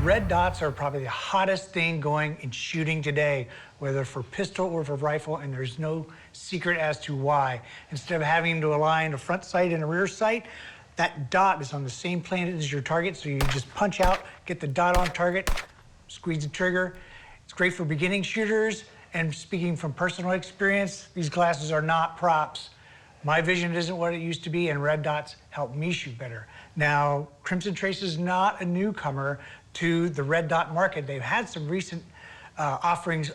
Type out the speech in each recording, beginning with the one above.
Red dots are probably the hottest thing going in shooting today, whether for pistol or for rifle, and there's no secret as to why. Instead of having to align a front sight and a rear sight, that dot is on the same plane as your target, so you just punch out, get the dot on target, squeeze the trigger. It's great for beginning shooters, and speaking from personal experience, these glasses are not props. My vision isn't what it used to be, and red dots help me shoot better. Now, Crimson Trace is not a newcomer to the red dot market. They've had some recent offerings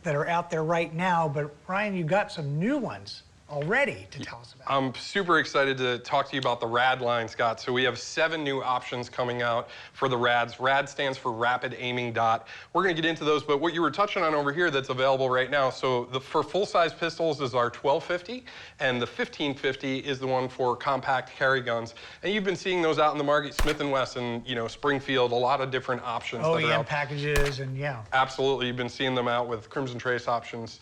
that are out there right now, but Ryan, you've got some new ones already to tell us about. I'm super excited to talk to you about the RAD line, Scott. So we have 7 new options coming out for the RADs. RAD stands for Rapid Aiming Dot. We're going to get into those, but what you were touching on over here that's available right now, so for full-size pistols is our 1250, and the 1550 is the one for compact carry guns. And you've been seeing those out in the market, Smith & Wesson, you know, Springfield, a lot of different options. OEM packages, and yeah. Absolutely, you've been seeing them out with Crimson Trace options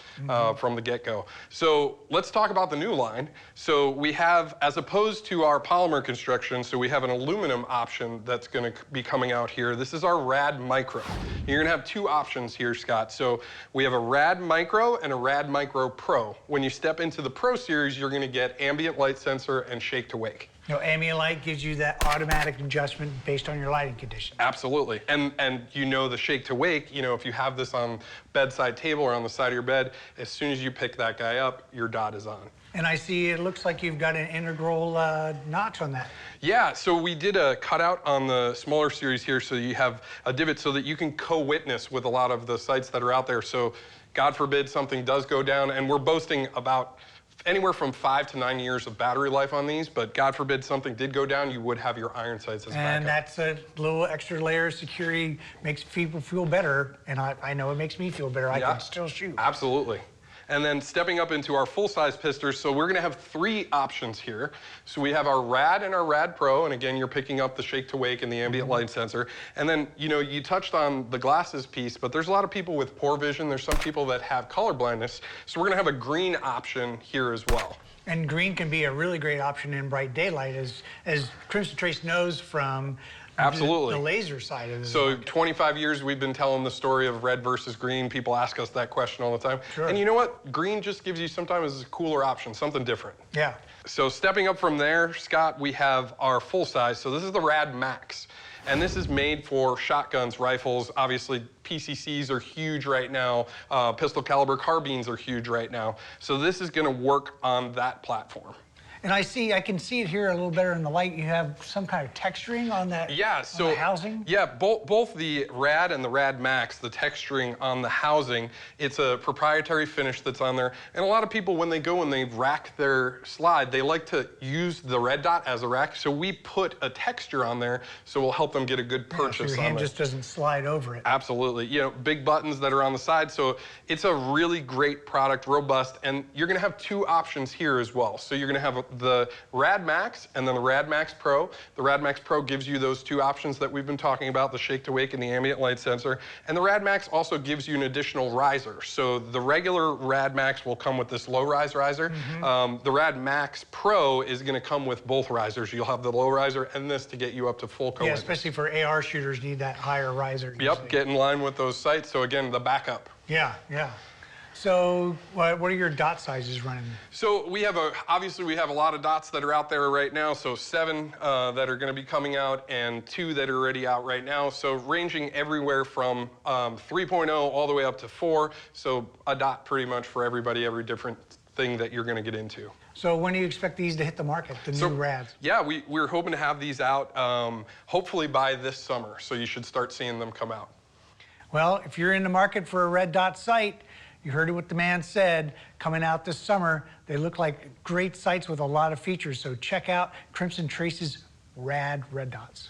from the get-go. So let's talk about the new line. So we have, as opposed to our polymer construction, so we have an aluminum option that's going to be coming out here. This is our RAD Micro. You're going to have 2 options here, Scott. So we have a RAD Micro and a RAD Micro Pro. When you step into the Pro series, you're going to get ambient light sensor and shake to wake. You know, ambient light gives you that automatic adjustment based on your lighting conditions. Absolutely. And you know the shake to wake, you know, if you have this on bedside table or on the side of your bed, as soon as you pick that guy up, your dot is on. And I see it looks like you've got an integral notch on that. Yeah, so we did a cutout on the smaller series here, so you have a divot so that you can co-witness with a lot of the sights that are out there. So God forbid something does go down, and we're boasting about anywhere from 5 to 9 years of battery life on these, but God forbid something did go down, you would have your iron sights as backup. And that's a little extra layer of security, makes people feel better, and I know it makes me feel better. I can still shoot. Absolutely. And then stepping up into our full-size pistols, so we're gonna have 3 options here. So we have our RAD and our RAD Pro, and again, you're picking up the shake to wake and the ambient light sensor. And then, you know, you touched on the glasses piece, but there's a lot of people with poor vision. There's some people that have color blindness. So we're gonna have a green option here as well. And green can be a really great option in bright daylight, as Crimson Trace knows from Absolutely. The laser side of it. So 25 years we've been telling the story of red versus green. People ask us that question all the time. Sure. And you know what? Green just gives you sometimes a cooler option, something different. Yeah. So stepping up from there, Scott, we have our full size. So this is the Rad Max. And this is made for shotguns, rifles. Obviously, PCCs are huge right now. Pistol caliber carbines are huge right now. So this is going to work on that platform. And I can see it here a little better in the light. You have some kind of texturing on that on the housing? Yeah, both the RAD and the RAD Max, the texturing on the housing, it's a proprietary finish that's on there. And a lot of people, when they go and they rack their slide, they like to use the red dot as a rack. So we put a texture on there, so we'll help them get a good purchase so your hand just doesn't slide over it. Absolutely. You know, big buttons that are on the side. So it's a really great product, robust. And you're going to have 2 options here as well. So you're going to have the RAD Max and then the RAD Max Pro. The RAD Max Pro gives you those 2 options that we've been talking about, the shake to wake and the ambient light sensor. And the RAD Max also gives you an additional riser. So the regular RAD Max will come with this low rise riser. The RAD Max Pro is going to come with both risers. You'll have the low riser and this to get you up to full co-witness. Yeah, especially for AR shooters, need that higher riser. Yep, get in line with those sights. So again, the backup. Yeah, yeah. So what are your dot sizes running? So we have obviously we have a lot of dots that are out there right now. So 7 that are going to be coming out and 2 that are already out right now. So ranging everywhere from 3.0 all the way up to 4. So a dot pretty much for everybody, every different thing that you're going to get into. So when do you expect these to hit the market, the new RADs? Yeah, we're hoping to have these out hopefully by this summer. So you should start seeing them come out. Well, if you're in the market for a red dot sight, you heard what the man said, coming out this summer. They look like great sights with a lot of features, so check out Crimson Trace's RAD red dots.